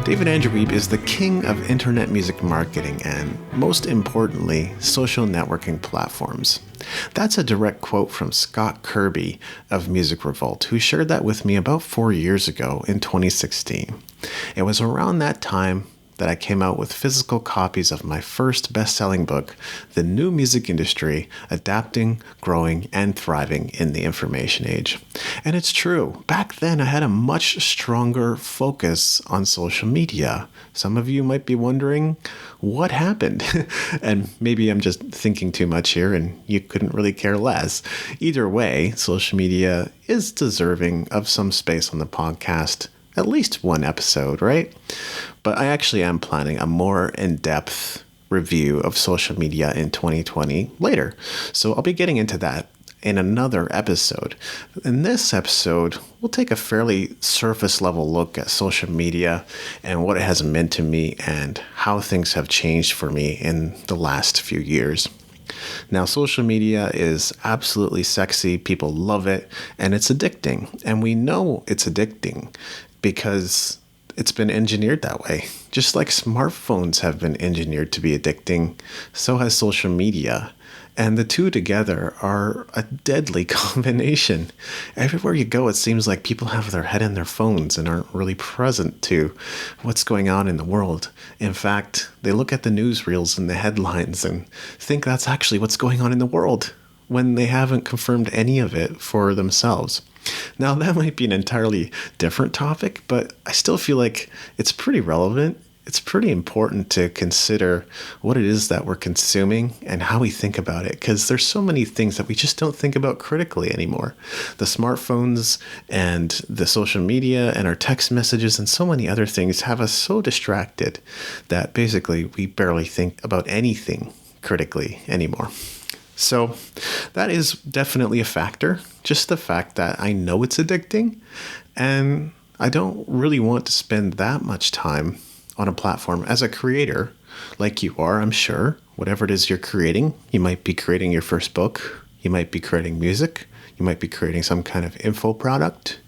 David Andrew Wiebe is the king of internet music marketing and, most importantly, social networking platforms. That's a direct quote from Scott Kirby of Revolt, who shared that with me about 4 years ago in 2016. It was around that time that I came out with physical copies of my first best-selling book, The New Music Industry, Adapting, Growing, and Thriving in the Information Age. And it's true, back then I had a much stronger focus on social media. Some of you might be wondering, what happened? And maybe I'm just thinking too much here and you couldn't really care less. Either way, social media is deserving of some space on the podcast. At least one episode, right? But I actually am planning a more in-depth review of social media in 2020 later. So I'll be getting into that in another episode. In this episode, we'll take a fairly surface level look at social media and what it has meant to me and how things have changed for me in the last few years. Now, social media is absolutely sexy. People love it and it's addicting. And we know it's addicting because it's been engineered that way. Just like smartphones have been engineered to be addicting, so has social media. And the two together are a deadly combination. Everywhere you go, it seems like people have their head in their phones and aren't really present to what's going on in the world. In fact, they look at the newsreels and the headlines and think that's actually what's going on in the world when they haven't confirmed any of it for themselves. Now, that might be an entirely different topic, but I still feel like it's pretty relevant. It's pretty important to consider what it is that we're consuming and how we think about it, because there's so many things that we just don't think about critically anymore. The smartphones and the social media and our text messages and so many other things have us so distracted that basically we barely think about anything critically anymore. So that is definitely a factor, just the fact that I know it's addicting and I don't really want to spend that much time on a platform as a creator like you are, I'm sure. Whatever it is you're creating, you might be creating your first book, you might be creating music, you might be creating some kind of info product,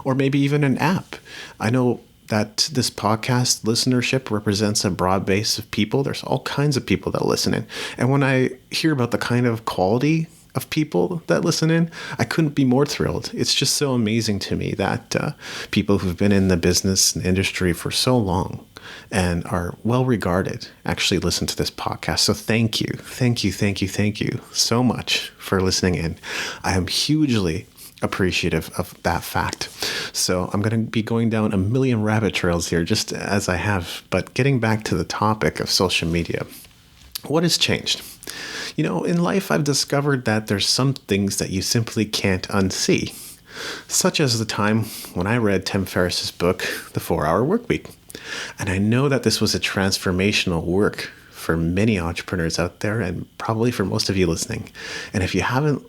or maybe even an app. I know that this podcast listenership represents a broad base of people. There's all kinds of people that listen in. And when I hear about the kind of quality of people that listen in, I couldn't be more thrilled. It's just so amazing to me that people who've been in the business and industry for so long and are well regarded actually listen to this podcast. So thank you so much for listening in. I am hugely appreciative of that fact. So I'm going to be going down a million rabbit trails here, just as I have. But getting back to the topic of social media, what has changed? You know, in life, I've discovered that there's some things that you simply can't unsee, such as the time when I read Tim Ferriss's book, The 4-Hour Workweek. And I know that this was a transformational work for many entrepreneurs out there and probably for most of you listening. And if you haven't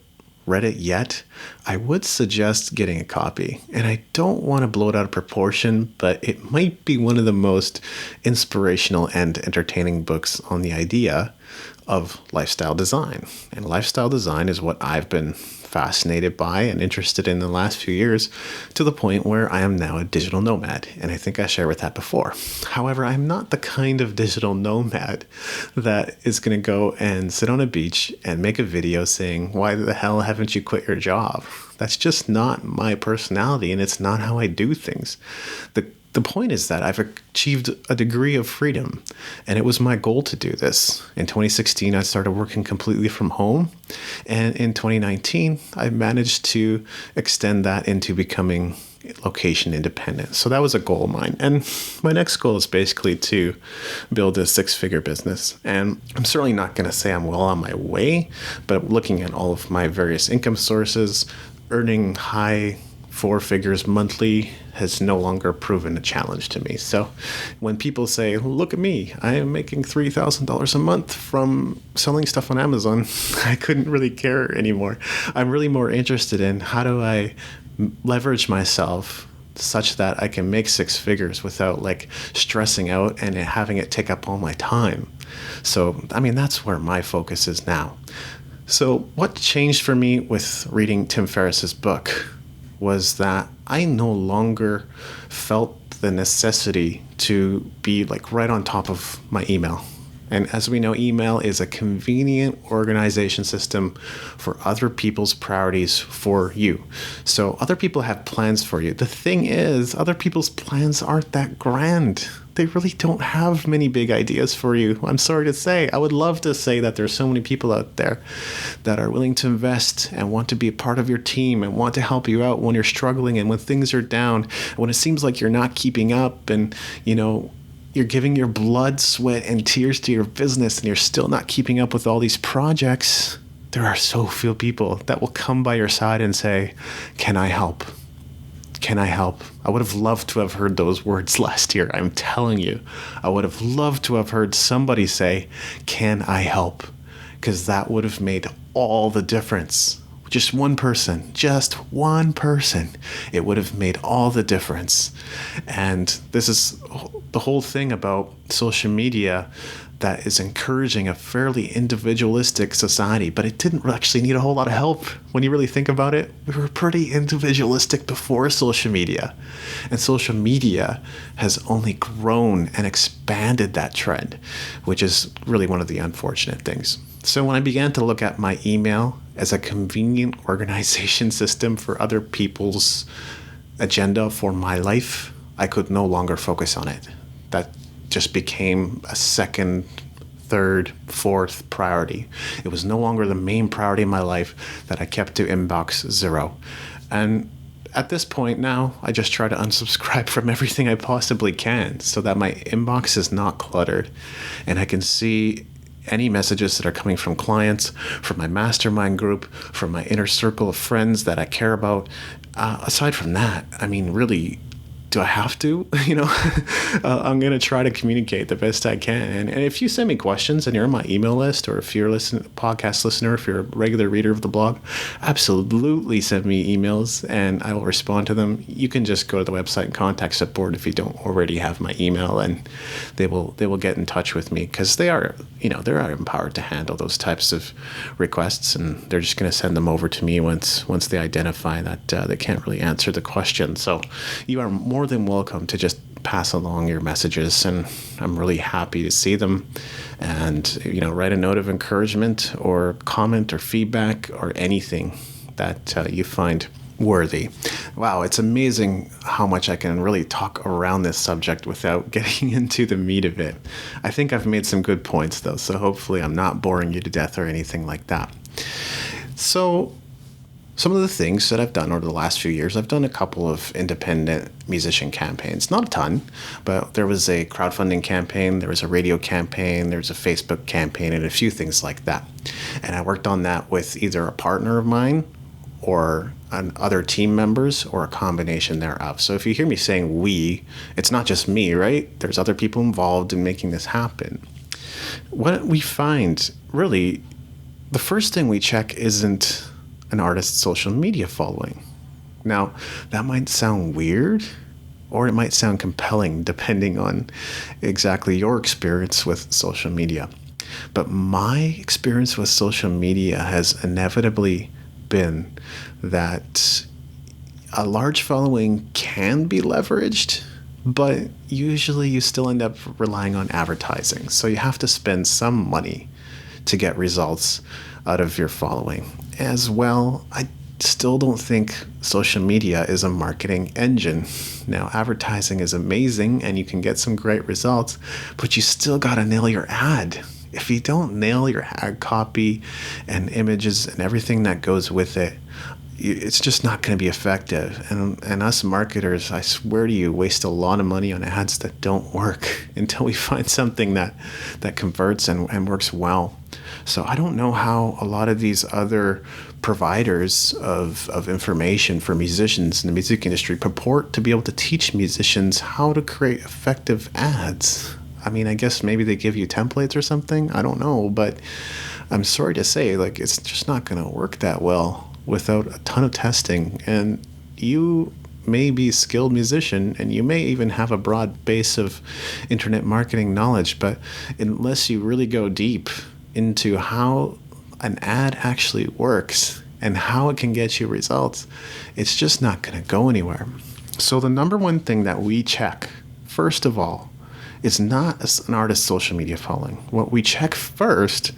read it yet, I would suggest getting a copy. And I don't want to blow it out of proportion, but it might be one of the most inspirational and entertaining books on the idea of lifestyle design. And lifestyle design is what I've been fascinated by and interested in the last few years, to the point where I am now a digital nomad. And I think I shared with that before. However, I'm not the kind of digital nomad that is going to go and sit on a beach and make a video saying, why the hell haven't you quit your job? That's just not my personality, and it's not how I do things. The point is that I've achieved a degree of freedom, and it was my goal to do this. In 2016, I started working completely from home, and in 2019, I managed to extend that into becoming location independent. So that was a goal of mine. And my next goal is basically to build a 6-figure business. And I'm certainly not going to say I'm well on my way, but looking at all of my various income sources, earning high 4 figures monthly has no longer proven a challenge to me. So when people say, look at me, I am making $3,000 a month from selling stuff on Amazon, I couldn't really care anymore. I'm really more interested in how do I leverage myself such that I can make 6 figures without like stressing out and having it take up all my time. So, I mean, that's where my focus is now. So what changed for me with reading Tim Ferriss's book? was that I no longer felt the necessity to be like right on top of my email. And as we know, email is a convenient organization system for other people's priorities for you. So other people have plans for you. The thing is, other people's plans aren't that grand. They really don't have many big ideas for you. I'm sorry to say. I would love to say that there's so many people out there that are willing to invest and want to be a part of your team and want to help you out when you're struggling and when things are down, when it seems like you're not keeping up and, you're giving your blood, sweat, and tears to your business and you're still not keeping up with all these projects. There are so few people that will come by your side and say, "Can I help? Can I help?" I would have loved to have heard those words last year. I'm telling you, I would have loved to have heard somebody say, "Can I help?" Because that would have made all the difference. Just one person, it would have made all the difference. And this is the whole thing about social media that is encouraging a fairly individualistic society, but it didn't actually need a whole lot of help. When you really think about it, we were pretty individualistic before social media. And social media has only grown and expanded that trend, which is really one of the unfortunate things. So when I began to look at my email as a convenient organization system for other people's agenda for my life, I could no longer focus on it. That just became a second, third, fourth priority. It was no longer the main priority in my life that I kept to inbox 0. And at this point now, I just try to unsubscribe from everything I possibly can so that my inbox is not cluttered and I can see any messages that are coming from clients, from my mastermind group, from my inner circle of friends that I care about. Aside from that, I mean, really, do I have to? I'm going to try to communicate the best I can. And if you send me questions and you're on my email list, or if you're a podcast listener, if you're a regular reader of the blog, absolutely send me emails and I will respond to them. You can just go to the website and contact support if you don't already have my email, and they will get in touch with me because they are empowered to handle those types of requests, and they're just going to send them over to me once they identify that they can't really answer the question. So you are more than welcome to just pass along your messages, and I'm really happy to see them. And write a note of encouragement or comment or feedback or anything that you find worthy. Wow, it's amazing how much I can really talk around this subject without getting into the meat of it. I think I've made some good points though, so hopefully I'm not boring you to death or anything like that. So some of the things that I've done over the last few years, I've done a couple of independent musician campaigns. Not a ton, but there was a crowdfunding campaign, there was a radio campaign, there was a Facebook campaign, and a few things like that. And I worked on that with either a partner of mine or other team members or a combination thereof. So if you hear me saying we, it's not just me, right? There's other people involved in making this happen. What we find, really, the first thing we check isn't an artist's social media following. Now, that might sound weird, or it might sound compelling depending on exactly your experience with social media. But my experience with social media has inevitably been that a large following can be leveraged, but usually you still end up relying on advertising. So you have to spend some money to get results out of your following. As well, I still don't think social media is a marketing engine. Now, advertising is amazing and you can get some great results, but you still got to nail your ad. If you don't nail your ad copy and images and everything that goes with it, it's just not going to be effective. And us marketers, I swear to you, waste a lot of money on ads that don't work until we find something that converts and works well. So I don't know how a lot of these other providers of information for musicians in the music industry purport to be able to teach musicians how to create effective ads. I mean, I guess maybe they give you templates or something. I don't know, but I'm sorry to say, it's just not going to work that well without a ton of testing. And you may be a skilled musician and you may even have a broad base of internet marketing knowledge, but unless you really go deep into how an ad actually works, and how it can get you results, it's just not going to go anywhere. So the number one thing that we check, first of all, is not an artist's social media following. What we check first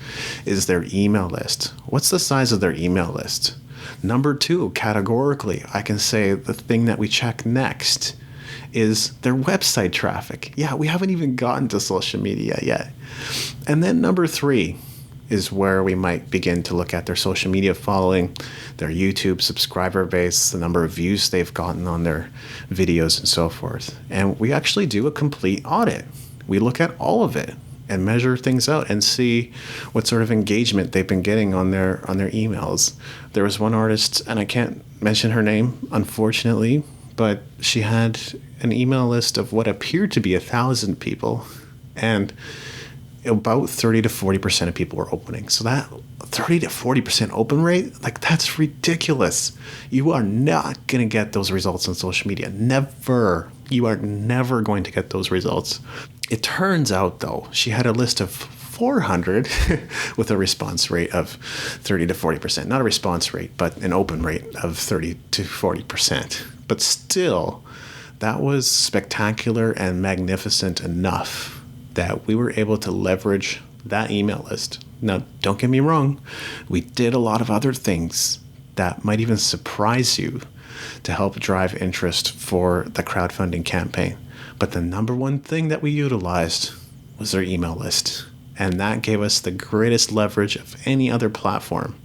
is their email list. What's the size of their email list? Number two, categorically, I can say the thing that we check next is their website traffic. Yeah, we haven't even gotten to social media yet. And then number three is where we might begin to look at their social media following, their YouTube subscriber base, the number of views they've gotten on their videos and so forth. And we actually do a complete audit. We look at all of it and measure things out and see what sort of engagement they've been getting on their emails. There was one artist, and I can't mention her name, unfortunately, but she had an email list of what appeared to be 1,000 people, and about 30 to 40% of people were opening. So that 30 to 40% open rate, like, that's ridiculous. You are not going to get those results on social media. Never. You are never going to get those results. It turns out, though, she had a list of 400 with a response rate of 30 to 40%. Not a response rate, but an open rate of 30 to 40%. But still, that was spectacular and magnificent enough that we were able to leverage that email list. Now, don't get me wrong, we did a lot of other things that might even surprise you to help drive interest for the crowdfunding campaign. But the number one thing that we utilized was their email list. And that gave us the greatest leverage of any other platform.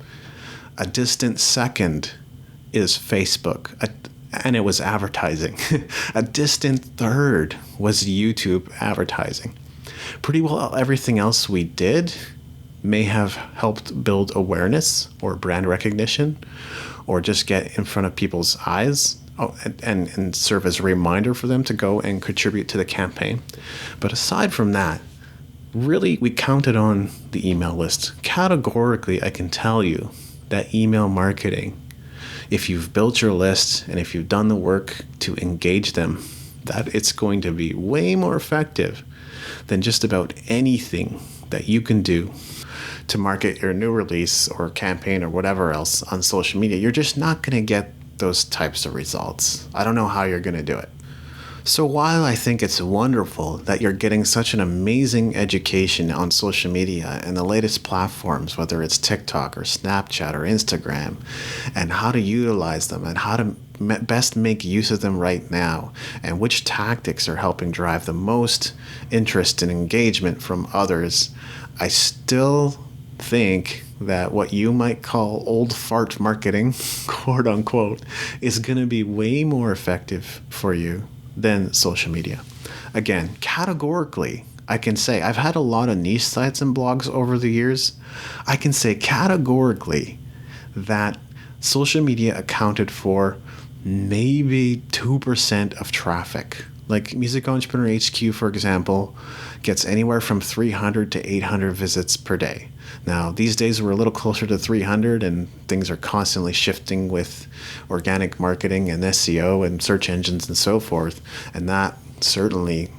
A distant second is Facebook, and it was advertising. A distant third was YouTube advertising. Pretty well everything else we did may have helped build awareness or brand recognition, or just get in front of people's eyes and serve as a reminder for them to go and contribute to the campaign. But aside from that, really, we counted on the email list. Categorically, I can tell you that email marketing, if you've built your list and if you've done the work to engage them, that it's going to be way more effective than just about anything that you can do to market your new release or campaign or whatever else on social media. You're just not going to get those types of results. I don't know how you're going to do it. So while I think it's wonderful that you're getting such an amazing education on social media and the latest platforms, whether it's TikTok or Snapchat or Instagram, and how to utilize them and how to best make use of them right now, and which tactics are helping drive the most interest and engagement from others, I still think that what you might call old fart marketing, quote unquote, is going to be way more effective for you than social media. Again, categorically, I can say I've had a lot of niche sites and blogs over the years. I can say categorically that social media accounted for maybe 2% of traffic. Like Music Entrepreneur HQ, for example, gets anywhere from 300 to 800 visits per day. Now, these days we're a little closer to 300, and things are constantly shifting with organic marketing and SEO and search engines and so forth. And that certainly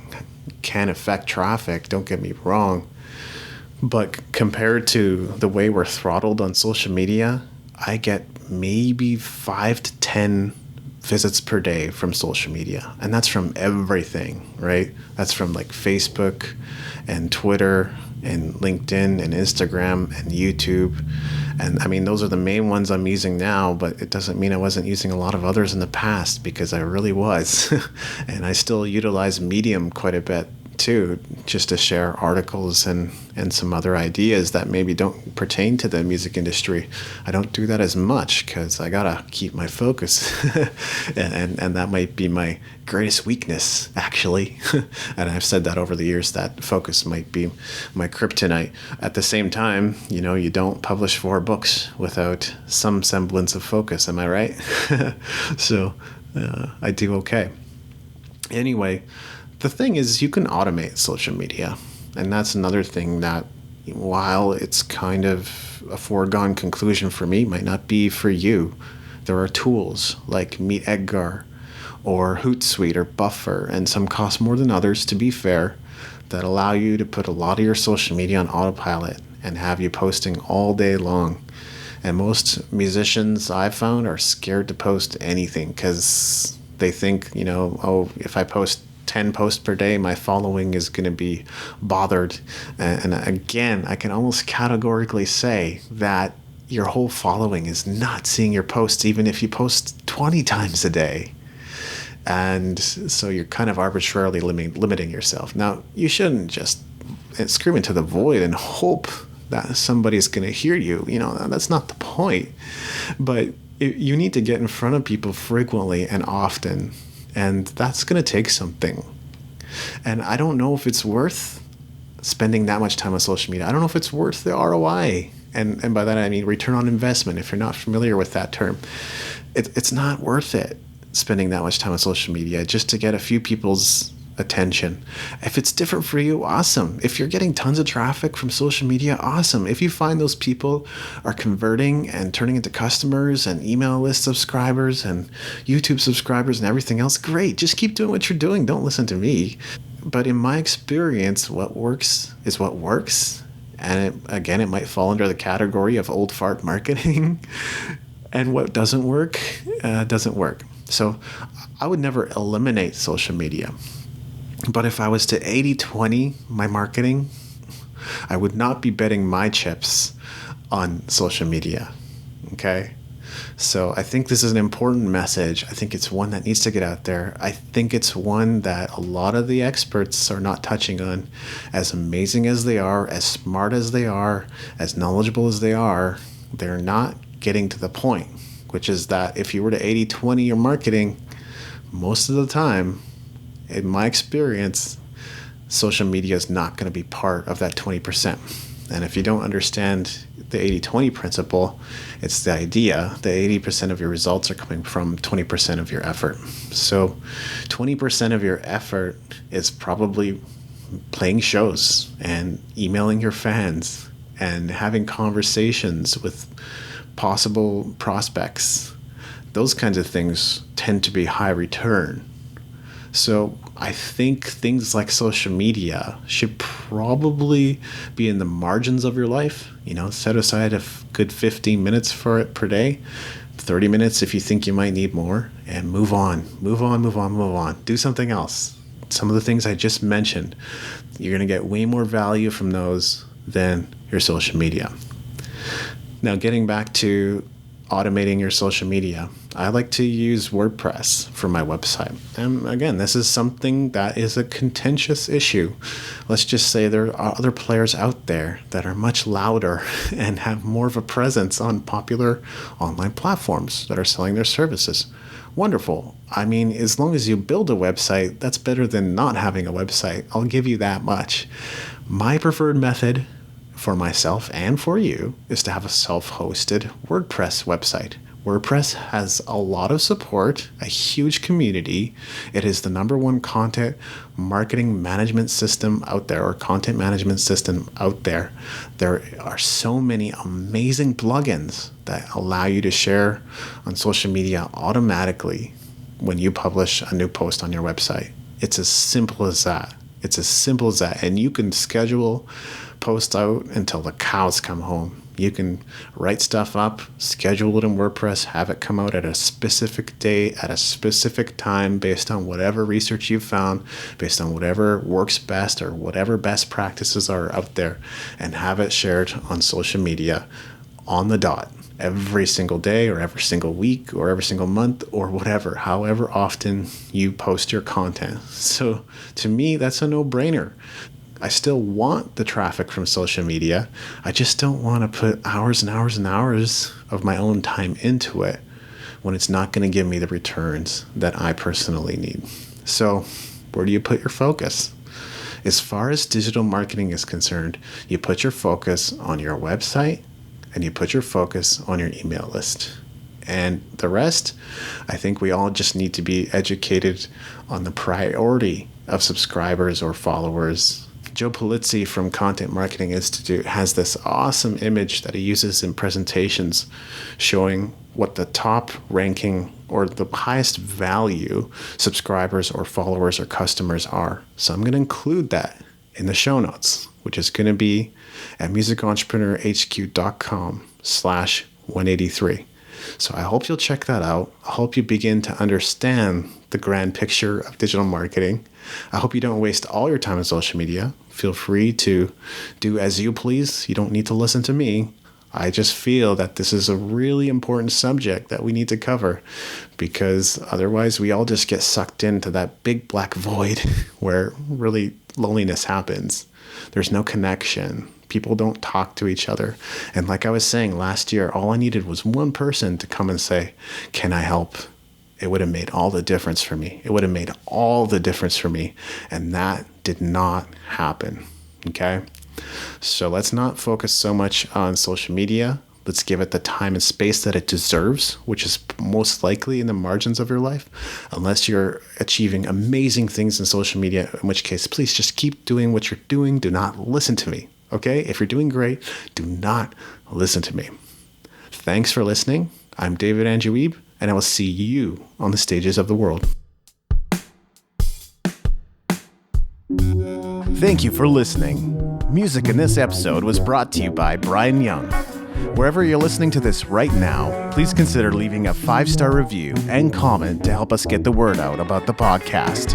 can affect traffic, don't get me wrong. But compared to the way we're throttled on social media, I get maybe 5 to 10 visits per day from social media. And that's from everything, right? That's from like Facebook and Twitter and LinkedIn and Instagram and YouTube. And I mean, those are the main ones I'm using now, but it doesn't mean I wasn't using a lot of others in the past, because I really was. And I still utilize Medium quite a bit too, just to share articles and some other ideas that maybe don't pertain to the music industry. I don't do that as much because I gotta keep my focus. and that might be my greatest weakness, actually. And I've said that over the years, that focus might be my kryptonite. At the same time, you don't publish 4 books without some semblance of focus, am I right? So I do okay. Anyway, the thing is, you can automate social media. And that's another thing that, while it's kind of a foregone conclusion for me, might not be for you. There are tools like Meet Edgar or Hootsuite or Buffer, and some cost more than others, to be fair, that allow you to put a lot of your social media on autopilot and have you posting all day long. And most musicians I've found are scared to post anything because they think, oh, if I post 10 posts per day, my following is going to be bothered. And again, I can almost categorically say that your whole following is not seeing your posts, even if you post 20 times a day. And so you're kind of arbitrarily limiting yourself. Now, you shouldn't just scream into the void and hope that somebody's going to hear you. That's not the point. But you need to get in front of people frequently and often. And that's going to take something. And I don't know if it's worth spending that much time on social media. I don't know if it's worth the ROI. And by that, I mean return on investment. If you're not familiar with that term, it's not worth it spending that much time on social media just to get a few people's attention. If it's different for you, awesome. If you're getting tons of traffic from social media, awesome. If you find those people are converting and turning into customers and email list subscribers and YouTube subscribers and everything else, great. Just keep doing what you're doing. Don't listen to me. But in my experience, what works is what works. And it might fall under the category of old fart marketing. And what doesn't work, doesn't work. So I would never eliminate social media. But if I was to 80-20 my marketing, I would not be betting my chips on social media. Okay? So I think this is an important message. I think it's one that needs to get out there. I think it's one that a lot of the experts are not touching on. As amazing as they are, as smart as they are, as knowledgeable as they are, they're not getting to the point, which is that if you were to 80-20 your marketing, most of the time, in my experience, social media is not going to be part of that 20%. And if you don't understand the 80-20 principle, it's the idea that 80% of your results are coming from 20% of your effort. So 20% of your effort is probably playing shows and emailing your fans and having conversations with possible prospects. Those kinds of things tend to be high return. So I think things like social media should probably be in the margins of your life. Set aside a good 15 minutes for it per day, 30 minutes if you think you might need more, and move on. Do something else. Some of the things I just mentioned, you're going to get way more value from those than your social media. Now, getting back to automating your social media, I like to use WordPress for my website. And again, this is something that is a contentious issue. Let's just say there are other players out there that are much louder and have more of a presence on popular online platforms that are selling their services. Wonderful. I mean, as long as you build a website, that's better than not having a website. I'll give you that much. My preferred method for myself and for you is to have a self-hosted WordPress website. WordPress has a lot of support, a huge community. It is the #1 content marketing management system out there, or content management system out there. There are so many amazing plugins that allow you to share on social media automatically when you publish a new post on your website. It's as simple as that. And you can schedule posts out until the cows come home. You can write stuff up, schedule it in WordPress, have it come out at a specific date, at a specific time, based on whatever research you've found, based on whatever works best or whatever best practices are out there, and have it shared on social media on the dot every single day or every single week or every single month or whatever, however often you post your content. So to me, that's a no-brainer. I still want the traffic from social media. I just don't want to put hours and hours and hours of my own time into it when it's not going to give me the returns that I personally need. So where do you put your focus? As far as digital marketing is concerned, you put your focus on your website and you put your focus on your email list. And the rest, I think we all just need to be educated on the priority of subscribers or followers. Joe Polizzi from Content Marketing Institute has this awesome image that he uses in presentations showing what the top ranking or the highest value subscribers or followers or customers are. So I'm going to include that in the show notes, which is going to be at musicentrepreneurhq.com/1 183. So I hope you'll check that out. I hope you begin to understand the grand picture of digital marketing. I hope you don't waste all your time on social media. Feel free to do as you please. You don't need to listen to me. I just feel that this is a really important subject that we need to cover, because otherwise we all just get sucked into that big black void where really loneliness happens. There's no connection. People don't talk to each other. And like I was saying last year, all I needed was one person to come and say, "Can I help?" It would have made all the difference for me. It would have made all the difference for me. And that did not happen. Okay? So let's not focus so much on social media. Let's give it the time and space that it deserves, which is most likely in the margins of your life, unless you're achieving amazing things in social media, in which case, please just keep doing what you're doing. Do not listen to me. Okay? If you're doing great, do not listen to me. Thanks for listening. I'm Andrew Wiebe, and I will see you on the stages of the world. Thank you for listening. Music in this episode was brought to you by Brian Young. Wherever you're listening to this right now, please consider leaving a 5-star review and comment to help us get the word out about the podcast.